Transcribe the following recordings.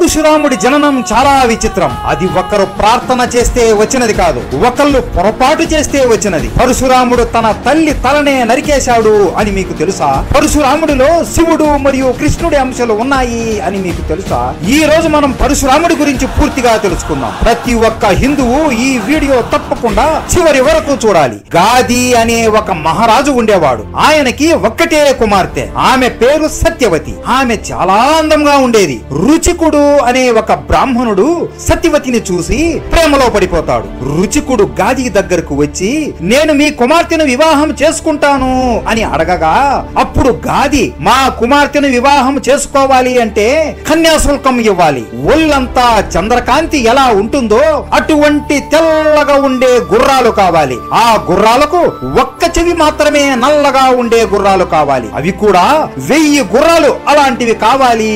పరశురాముడి జననం చాలా విచిత్రం. అది ఒకరు ప్రార్థన చేస్తే వచ్చినది కాదు, ఒకళ్ళు పొరపాటు చేస్తే వచ్చినది. పరశురాముడు తన తల్లి తలనే నరికేశాడు అని మీకు తెలుసా? పరశురాముడిలో శివుడు మరియు కృష్ణుడి అంశాలు ఉన్నాయి అని మీకు తెలుసా? ఈ రోజు మనం పరశురాముడి గురించి పూర్తిగా తెలుసుకుందాం. ప్రతి ఒక్క హిందువు ఈ వీడియో తప్పకుండా చివరి వరకు చూడాలి. గాది అనే ఒక మహారాజు ఉండేవాడు. ఆయనకి ఒక్కటే కుమార్తె. ఆమె పేరు సత్యవతి. ఆమె చాలా అందంగా ఉండేది. రుచికుడు అనే ఒక బ్రాహ్మణుడు సత్యవతిని చూసి ప్రేమలో పడిపోతాడు. రుచికుడు గాది దగ్గరకు వచ్చి, నేను మీ కుమార్తెను వివాహం చేసుకుంటాను అని అడగగా, అప్పుడు గాది, మా కుమార్తెను వివాహం చేసుకోవాలి అంటే కన్యాశుల్కం ఇవ్వాలి. ఒళ్ళంతా చంద్రకాంతి ఎలా ఉంటుందో అటువంటి తెల్లగా ఉండే గుర్రాలు కావాలి. ఆ గుర్రాలకు ఒక్క చెవి మాత్రమే నల్లగా ఉండే గుర్రాలు కావాలి. అవి కూడా 1000 గుర్రాలు అలాంటివి కావాలి.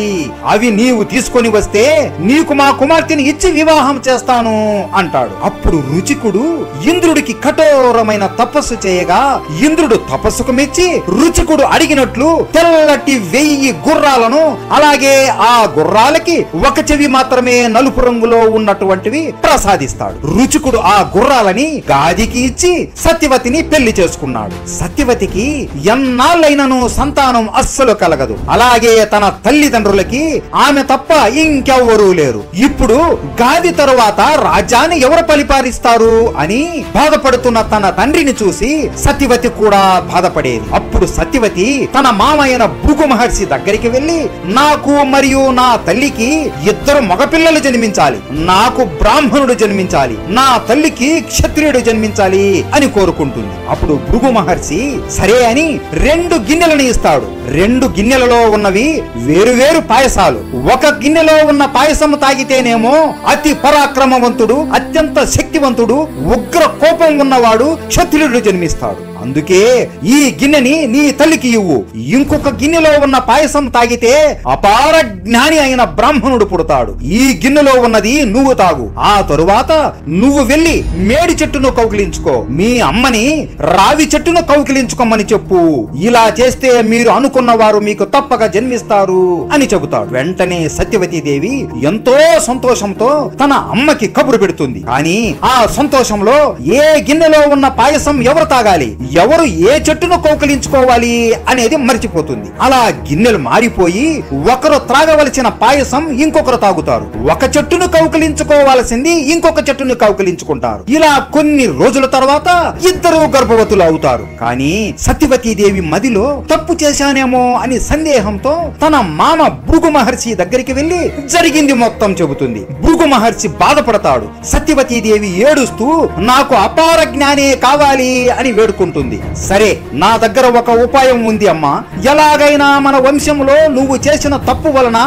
అవి నీవు తీసుకొని వస్తే నీకు మా కుమార్తెని ఇచ్చి వివాహం చేస్తాను అంటాడు. అప్పుడు రుచికుడు ఇంద్రుడికి కఠోరమైన తపస్సు చేయగా, ఇంద్రుడు తపస్సుకు మెచ్చి రుచికుడు అడిగినట్లు తెల్లటి 1000 గుర్రాలను, అలాగే ఆ గుర్రాలకి ఒక చెవి మాత్రమే నలుపు రంగులో ఉన్నటువంటివి ప్రసాదిస్తాడు. రుచికుడు ఆ గుర్రాలని గాదికి ఇచ్చి సత్యవతిని పెళ్లి చేసుకున్నాడు. సత్యవతికి ఎన్నాళ్ళైనను సంతానం అస్సలు కలగదు. అలాగే తన తల్లిదండ్రులకి ఆమె తప్ప ఇంకెవ్వరూ లేరు. ఇప్పుడు గాది తరువాత రాజ్యాన్ని ఎవరు పరిపాలిస్తారు అని బాధపడుతున్న తన తండ్రిని చూసి సత్యవతి కూడా బాధపడేది. అప్పుడు సత్యవతి తన మామయ్యన భృగు మహర్షి దగ్గరికి వెళ్లి, నాకు మరియు నా తల్లికి 2 మగపిల్లలు జన్మించాలి, నాకు బ్రాహ్మణుడు జన్మించాలి, నా తల్లికి క్షత్రియుడు జన్మించాలి అని కోరుకుంటుంది. అప్పుడు భృగు మహర్షి సరే అని 2 గిన్నెలను ఇస్తాడు. 2 గిన్నెలలో ఉన్నవి వేరువేరు పాయసాలు. ఒక గిన్నెలో ఉన్న పాయసం తాగితేనేమో అతి పరాక్రమవంతుడు, అత్యంత శక్తివంతుడు, ఉగ్ర కోపం ఉన్నవాడు క్షత్రియుడు జన్మిస్తాడు. అందుకే ఈ గిన్నెని నీ తల్లికి ఇవ్వు. ఇంకొక గిన్నెలో ఉన్న పాయసం తాగితే అపార జ్ఞాని అయిన బ్రాహ్మణుడు పుడతాడు. ఈ గిన్నెలో ఉన్నది నువ్వు తాగు. ఆ తరువాత నువ్వు వెళ్లి మేడి చెట్టును కౌగిలించుకో, మీ అమ్మని రావి చెట్టును కౌగిలించుకోమని చెప్పు. ఇలా చేస్తే మీరు అనుకున్న వారు మీకు తప్పక జన్మిస్తారు అని చెబుతాడు. వెంటనే సత్యవతీదేవి ఎంతో సంతోషంతో తన అమ్మకి కబురు పెడుతుంది. కానీ ఆ సంతోషంలో ఏ గిన్నెలో ఉన్న పాయసం ఎవరు తాగాలి, ఎవరు ఏ చెట్టును కౌకలించుకోవాలి అనేది మర్చిపోతుంది. అలా గిన్నెలు మారిపోయి ఒకరు త్రాగవలసిన పాయసం ఇంకొకరు తాగుతారు. ఒక చెట్టును కౌకలించుకోవాల్సింది ఇంకొక చెట్టును కౌకలించుకుంటారు. ఇలా కొన్ని రోజుల తర్వాత 2 గర్భవతులు అవుతారు. కానీ సత్యవతీదేవి మదిలో తప్పు చేశానేమో అని సందేహంతో తన మామ భృగు మహర్షి దగ్గరికి వెళ్లి జరిగింది మొత్తం చెబుతుంది. భృగు మహర్షి బాధపడతాడు. సత్యవతీదేవి ఏడుస్తూ నాకు అపార జ్ఞానే కావాలి అని వేడుకుంటుంది. సరే, నా దగ్గర ఒక ఉపాయం ఉంది అమ్మా. ఎలాగైనా మన వంశంలో నువ్వు చేసిన తప్పు వలన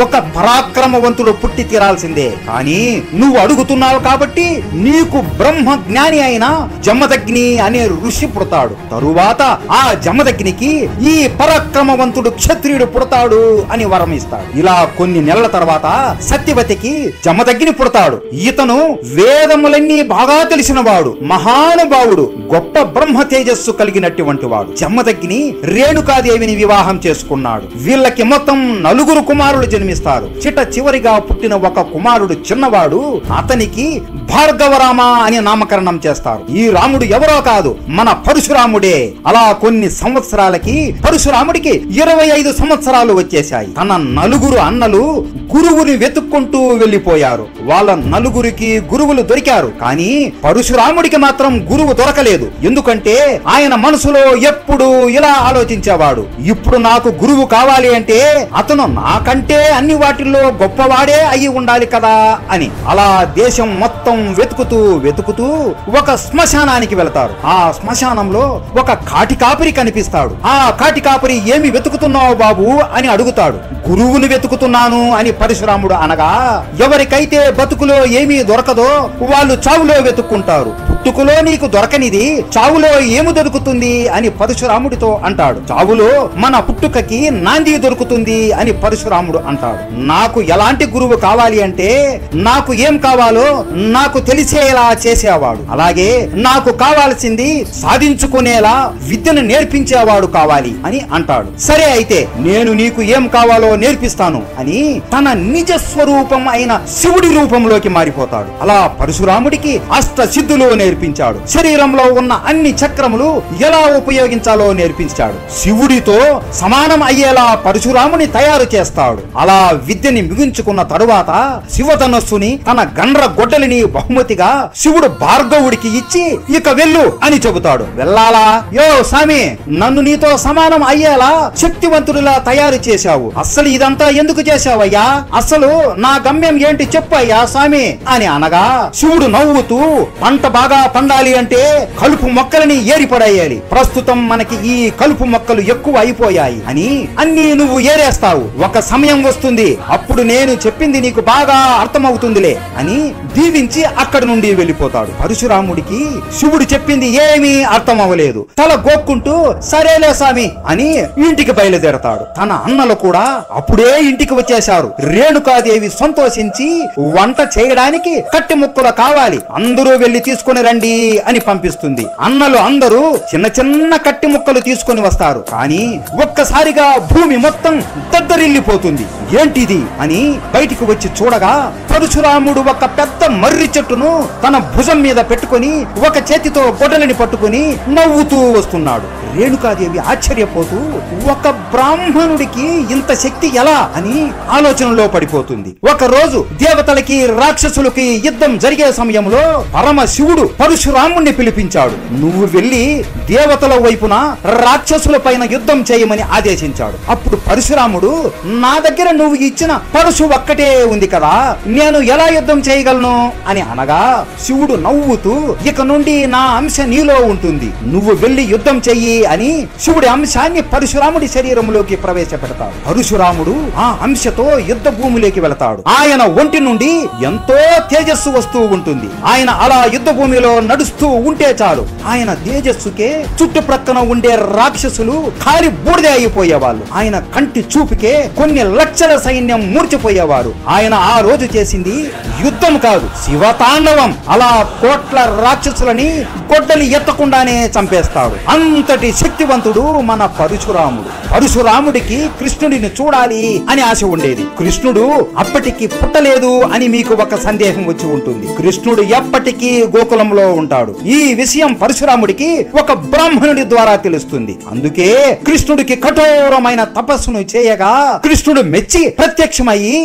ఒక పరాక్రమవంతుడు పుట్టి తీరాల్సిందే. కానీ నువ్వు అడుగుతున్నావు కాబట్టి నీకు బ్రహ్మ జ్ఞాని అయిన జమదగ్ని అనే ఋషి పుడతాడు. తరువాత ఆ జమదగ్నికి ఈ పరాక్రమవంతుడు క్షత్రియుడు పుడతాడు అని వరం ఇస్తాడు. ఇలా కొన్ని నెలల తర్వాత సత్యవతికి జమదగ్ని పుడతాడు. ఇతను వేదములన్నీ బాగా తెలిసిన వాడు, మహానుభావుడు, గొప్ప బ్రహ్మ తేజస్సు కలిగినటువంటి వాడు. జమదగ్ని రేణుకాదేవిని వివాహం చేసుకున్నాడు. వీళ్ళకి మొత్తం 4 కుమారులు జన్మిస్తారు. చివరిగా పుట్టిన ఒక కుమారుడు చిన్నవాడు. అతనికి భార్గవరామ అని నామకరణం చేస్తారు. ఈ రాముడు ఎవరో కాదు, మన పరశురాముడే. అలా కొన్ని సంవత్సరాలకి పరశురాముడికి 25 సంవత్సరాలు వచ్చేశాయి. తన 4 అన్నలు గురువుని వెతుక్కుంటూ వెళ్లిపోయారు. వాళ్ళ 4కి గురువులు దొరికారు. కానీ పరశురాముడికి మాత్రం గురువు దొరకలేదు. ఎందుకంటే ఆయన మనసులో ఎప్పుడు ఇలా ఆలోచించేవాడు, ఇప్పుడు నాకు గురువు కావాలి అంటే అతను నాకంటే అన్ని వాటిల్లో గొప్పవాడే అయి ఉండాలి కదా అని. అలా దేశం మొత్తం వెతుకుతూ ఒక శ్మశానానికి వెళతారు. ఆ శ్మశానంలో ఒక కాటికాపరి కనిపిస్తాడు. ఆ కాటికాపరి ఏమి వెతుకుతున్నావు బాబు అని అడుగుతాడు. గురువుని వెతుకుతున్నాను అని పరశురాముడు అనగా, ఎవరికైతే బతుకులో ఏమీ దొరకదో వాళ్ళు చావులో వెతుక్కుంటారు. పుట్టుకలో నీకు దొరకనిది చావులో ఏమి దొరుకుతుంది అని పరశురాముడితో అంటాడు. చావులో మన పుట్టుకకి నాంది దొరుకుతుంది అని పరశురాముడు అంటాడు. నాకు ఎలాంటి గురువు కావాలి అంటే నాకు ఏం కావాలో నాకు తెలిసేలా చేసేవాడు, అలాగే నాకు కావాల్సింది సాధించుకునేలా విద్యను నేర్పించేవాడు కావాలి అని అంటాడు. సరే అయితే నేను నీకు ఏం కావాలో నేర్పిస్తాను అని తన నిజ స్వరూపం అయిన శివుడి రూపంలోకి మారిపోతాడు. అలా పరశురాముడికి అష్ట సిద్ధులు నేర్పించాడు. శరీరంలో ఉన్న అన్ని చక్రములు ఎలా ఉపయోగించాలో నేర్పించాడు. శివుడితో సమానం అయ్యేలా పరశురాముని తయారు చేస్తాడు. అలా విద్యని మిగుంచుకున్న తరువాత శివధనస్సుని తన గండ్ర గొడ్డలిని బహుమతిగా శివుడు భార్గవుడికి ఇచ్చి ఇక వెళ్ళు అని చెబుతాడు. వెళ్ళాలా? యో స్వామి, నన్ను నీతో సమానం అయ్యేలా శక్తివంతుడిలా తయారు చేశావు. అస్సలు ఇదంతా ఎందుకు చేశావయ్యా? అసలు నా గమ్యం ఏంటి చెప్పయ్యా స్వామి అని అనగా శివుడు నవ్వుతూ, పంట బాగా పండాలి అంటే కలుపు మొక్కలని ఏరిపడేయాలి. ప్రస్తుతం మనకి ఈ కలుపు మొక్కలు ఎక్కువ అయిపోయాయి అని అన్ని నువ్వు ఏరేస్తావు. ఒక సమయం వస్తుంది, అప్పుడు నేను చెప్పింది నీకు బాగా అర్థమవుతుందిలే అని దీవించి అక్కడి నుండి వెళ్ళిపోతాడు. పరశురాముడికి శివుడు చెప్పింది ఏమీ అర్థం అవ్వలేదు. తల గోక్కుంటూ సరేలే స్వామి అని ఇంటికి బయలుదేరతాడు. తన అన్నలు కూడా అప్పుడే ఇంటికి వచ్చేశారు. రేణుకాదేవి సంతోషించి వంట చేయడానికి కట్టె ముక్కలు కావాలి, అందరూ వెళ్లి తీసుకుని రండి అని పంపిస్తుంది. అన్నలు అందరూ చిన్న చిన్న కట్టె ముక్కలు తీసుకొని వస్తారు. కానీ ఒక్కసారిగా భూమి మొత్తం దద్దరిల్లిపోతుంది. ఏంటిది అని బయటికి వచ్చి చూడగా పరశురాముడు ఒక పెద్ద మర్రి చెట్టును తన భుజం మీద పెట్టుకుని ఒక చేతితో గొడ్డలిని పట్టుకుని నవ్వుతూ వస్తున్నాడు. రేణుకాదేవి ఆశ్చర్యపోతూ ఒక బ్రాహ్మణుడికి ఇంత శక్తి ఎలా అని ఆలోచనలో పడిపోతుంది. ఒక రోజు దేవతలకి రాక్షసులకి యుద్ధం జరిగే సమయంలో పరమశివుడు పరశురాముణ్ణి పిలిపించాడు. నువ్వు వెళ్లి దేవతల వైపున రాక్షసుల పైన యుద్ధం చేయమని ఆదేశించాడు. అప్పుడు పరశురాముడు, నా దగ్గర నువ్వు ఇచ్చిన పరశు ఒక్కటే ఉంది కదా, నేను ఎలా యుద్ధం చేయగలను అని అనగా శివుడు నవ్వుతూ, ఇక నుండి నా అంశ నీలో ఉంటుంది, నువ్వు వెళ్లి యుద్ధం చెయ్యి అని శివుడి అంశాన్ని పరశురాముడి శరీరంలోకి ప్రవేశపెడతాడు. పరశురాముడు ఆ అంశతో యుద్ధ భూమిలోకి వెళతాడు. ఆయన ఒంటి నుండి ఎంతో తేజస్సు వస్తూ ఉంటుంది. ఆయన అలా యుద్ధ భూమిలో నడుస్తూ ఉంటే చాలు, ఆయన తేజస్సుకే చుట్టుప్రక్కన ఉండే రాక్షసులు కాలి బూడిద అయిపోయేవాళ్ళు. ఆయన కంటి చూపుకే కొన్ని లక్షల సైన్యం మూర్చిపోయేవారు. ఆయన ఆ రోజు చేసింది యుద్ధం కాదు, శివతాండవం. అలా కోట్ల రాక్షసులని గొడ్డలి ఎత్తకుండానే చంపేస్తాడు. అంతటి శక్తివంతుడు మన పరశురాముడు. పరశురాముడికి కృష్ణుడిని చూడాలి అని ఆశ ఉండేది. కృష్ణుడు అప్పటికి పుట్టలేదు అని మీకు ఒక సందేహం వచ్చి ఉంటుంది. కృష్ణుడు ఎప్పటికీ గోకులంలో ఉంటాడు. ఈ విషయం పరశురాముడికి ఒక బ్రాహ్మణుడి ద్వారా తెలుస్తుంది. అందుకే కృష్ణుడికి కఠోరమైన తపస్సును చేయగా కృష్ణుడు మెచ్చి ప్రత్యక్షమయ్యి,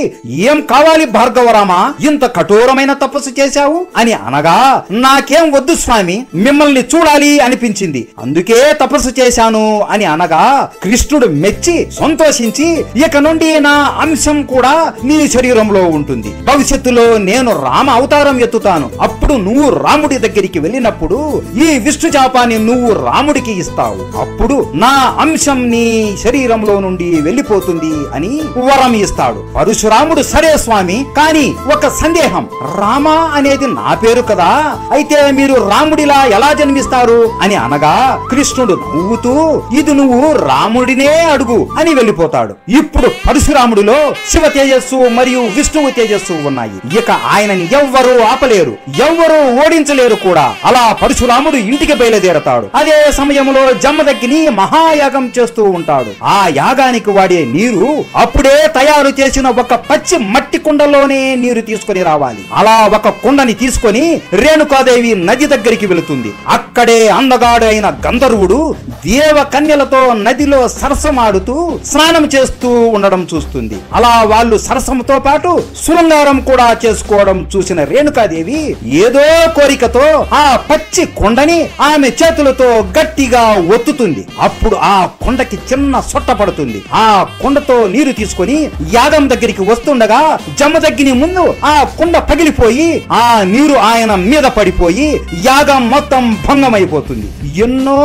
ఏం కావాలి భార్గవరామా, ఇంత కఠోరమైన తపస్సు చేశావు అని అనగా, నాకేం వద్దు స్వామి, మిమ్మల్ని చూడాలి అనిపించింది, అందుకే తపస్సు చేశాను అని అనగా కృష్ణుడు మెచ్చి సంతోషించి, ఇక నుండి నా అంశం కూడా నీ శరీరంలో ఉంటుంది. భవిష్యత్తులో నేను రామ అవతారం ఎత్తుతాను. అప్పుడు నువ్వు రాముడి దగ్గరికి వెళ్ళినప్పుడు ఈ విష్ణు చాపాన్ని నువ్వు రాముడికి ఇస్తావు. అప్పుడు నా అంశం నీ శరీరంలో నుండి వెళ్ళిపోతుంది అని వరం ఇస్తాడు. పరశురాముడు సరే స్వామి, కానీ ఒక సందేహం, రామ అనేది నా పేరు కదా, అయితే మీరు రాముడిలా ఎలా జన్మిస్తారు అని అనగా కృష్ణుడు నవ్వుతూ, ఇది నువ్వు రాముడినే అడుగు అని వెళ్ళిపోతాడు. ఇప్పుడు పరశురాముడిలో శివ తేజస్సు మరియు విష్ణువు తేజస్సు ఉన్నాయి. ఇక ఆయనని ఎవ్వరూ ఆపలేరు, ఎవ్వరూ ఓడించలేరు కూడా. అలా పరశురాముడు ఇంటికి బయలుదేరతాడు. అదే సమయంలో జమదగ్ని మహాయాగం చేస్తూ ఉంటాడు. ఆ యాగానికి వాడే నీరు అప్పుడే తయారు చేసిన ఒక పచ్చి మట్టి కుండలోనే నీరు తీసుకుని రావాలి. అలా ఒక కుండని తీసుకొని రేణుకాదేవి నది దగ్గరికి వెళుతుంది. అక్కడే అందగాడు అయిన గంధర్వుడు దేవ కన్యలతో నదిలో సరసమాడుతూ స్నానం చేస్తూ ఉండడం చూస్తుంది. అలా వాళ్ళు సరసంతో పాటు శృంగారం కూడా చేసుకోవడం చూసిన రేణుకాదేవి ఏదో కోరికతో ఆ పచ్చి కొండని ఆమె చేతులతో గట్టిగా ఒత్తుతుంది. అప్పుడు ఆ కొండకి చిన్న సొట్ట పడుతుంది. ఆ కొండతో నీరు తీసుకొని యాగం దగ్గరికి వస్తుండగా జమదగ్ని ముందు ఆ కొండ పగిలిపోయి ఆ నీరు ఆయన మీద పడిపోయి యాగం మొత్తం భంగమైపోతుంది. ఎన్నో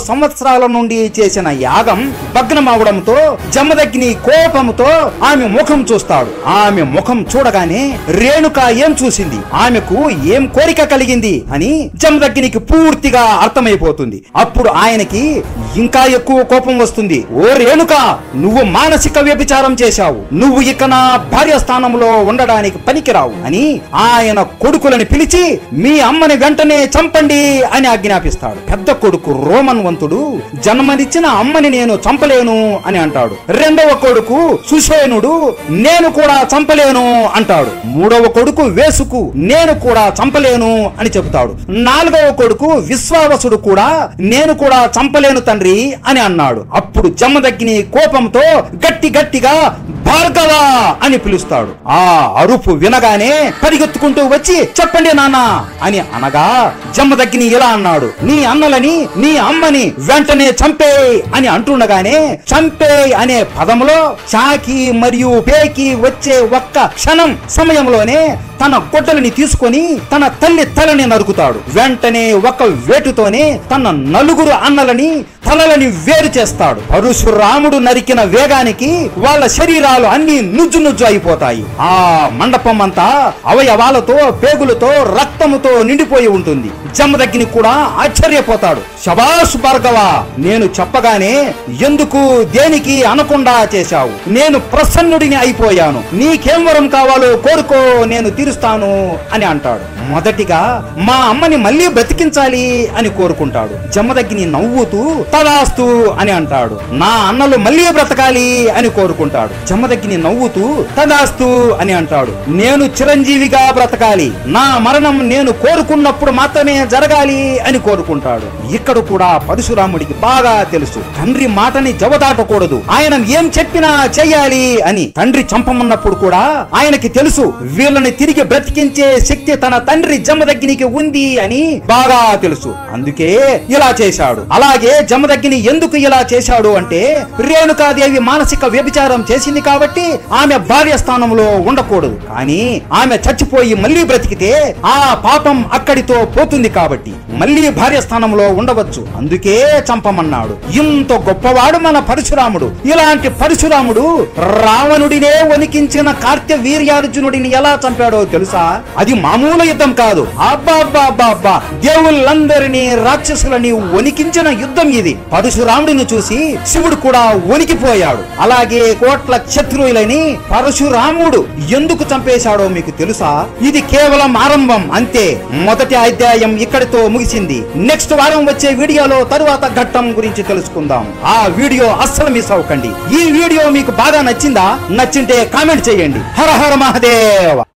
సంవత్సరాల నుండి చేసిన యాగం భగ్నమవడంతో జమదగ్ని కోపంతో ఆమె ముఖం చూస్తాడు. ఆమె ముఖం చూడగానే రేణుక ఏం చూసింది, ఆమెకు ఏం కోరిక కలిగింది అని జమదగ్నికి పూర్తిగా అర్థమైపోతుంది. అప్పుడు ఆయనకి ఇంకా ఎక్కువ కోపం వస్తుంది. ఓ రేణుక, నువ్వు మానసిక వ్యభిచారం చేశావు, నువ్వు ఇక నా భార్య స్థానంలో ఉండడానికి పనికిరావు అని ఆయన కొడుకులని పిలిచి మీ అమ్మని వెంటనే చంపండి అని ఆజ్ఞాపిస్తాడు. పెద్ద కొడుకు రోమన్ వంతుడు జన్మనిచ్చిన అమ్మని నేను చంపలేను అని అంటాడు. రెండవ కొడుకు కొడుకు సుషేనుడు నేను కూడా చంపలేను అంటాడు. మూడవ కొడుకు వేసుకు నేను కూడా చంపలేను అని చెబుతాడు. నాలుగవ కొడుకు విశ్వావసుడు కూడా నేను కూడా చంపలేను తండ్రి అని అన్నాడు. అప్పుడు జమదగ్ని కోపంతో గట్టిగా భార్గవ అని పిలుస్తాడు. ఆ అరుపు వినగానే పరిగెత్తుకుంటూ వచ్చి చెప్పండి నాన్న అని అనగా జమదగ్ని ఇలా అన్నాడు, నీ అన్నలని నీ అమ్మని వెంటనే చంపేయ్ అని అంటుండగానే చంపేయ్ అనే పదములో చాకి మరియు పేకి వచ్చే ఒక్క క్షణం సమయంలోనే తన గొడ్డలిని తీసుకొని తన తల్లి తలని నరుకుతాడు. వెంటనే ఒక వేటుతోనే తన నలుగురు అన్నలని తలలని వేరు చేస్తాడు. పరశురాముడు నరికిన వేగానికి వాళ్ళ శరీరాలు అన్ని నుజ్జు అయిపోతాయి. ఆ మండపం అంతా అవయవాలతో పేగులతో రక్తముతో నిండిపోయి ఉంటుంది. జమదగ్ని కూడా ఆశ్చర్యపోతాడు. శబాష్ భార్గవ, నేను చెప్పగానే ఎందుకు దేనికి అనకుండా చేశావు. నేను ప్రసన్నుడిని అయిపోయాను. నీకేం వరం కావాలో కోరుకో, నేను తీరుస్తాను అని అంటాడు. మొదటిగా మా అమ్మని మళ్ళీ బ్రతికించాలి అని కోరుకుంటాడు. జమదగ్ని నవ్వుతూ తదాస్తు అని అంటాడు. నా అన్నలు మళ్ళీ బ్రతకాలి అని కోరుకుంటాడు. జమదగ్ని నవ్వుతూ తదాస్తు అని అంటాడు. నేను చిరంజీవిగా బ్రతకాలి, నా మరణం నేను కోరుకున్నప్పుడు మాత్రమే జరగాలి అని కోరుకుంటాడు. ఇక్కడ కూడా పరశురాముడికి బాగా తెలుసు, తండ్రి మాటని జవదాటకూడదు, ఆయన ఏం చెప్పినా చెయ్యాలి అని. తండ్రి చంపమన్నప్పుడు కూడా ఆయనకి తెలుసు వీళ్ళని తిరిగి బ్రతికించే శక్తి తన తండ్రి జమదగ్నికి ఉంది అని బాగా తెలుసు. అందుకే ఇలా చేశాడు. అలాగే జమదగ్ని ఎందుకు ఇలా చేశాడు అంటే రేణుకాదేవి మానసిక వ్యభిచారం చేసింది కాబట్టి ఆమె భార్య స్థానంలో ఉండకూడదు. కానీ ఆమె చచ్చిపోయి మళ్ళీ బ్రతికితే ఆ పాపం అక్కడితో పోతుంది కాబట్టి మళ్ళీ భార్య స్థానంలో ఉండవచ్చు. అందుకే చంపమన్నాడు. ఇంత గొప్పవాడు మన పరశురాముడు. ఇలాంటి పరశురాముడు రావణుడినే వణికించిన కార్త్యవీర్యార్జునుడిని ఎలా చంపాడో తెలుసా? అది మామూలు యుద్ధం కాదు. అబ్బా, దేవుళ్ళందరినీ రాక్షసులని వణికించిన యుద్ధం ఇది. పరశురాముడిని చూసి శివుడు కూడా వణికిపోయాడు. అలాగే కోట్ల క్షత్రువులని పరశురాముడు ఎందుకు చంపేశాడో మీకు తెలుసా? ఇది కేవలం ఆరంభం అంతే. మొదటి అధ్యాయం ఇక్కడితో ముగిసింది. నెక్స్ట్ వారం వచ్చే వీడియోలో తరువాత ఘట్టం గురించి తెలుసుకుందాం. ఆ వీడియో అస్సలు మిస్ అవ్వకండి. ఈ వీడియో మీకు బాగా నచ్చిందా? నచ్చింటే కామెంట్ చేయండి. హర హర మహాదేవ.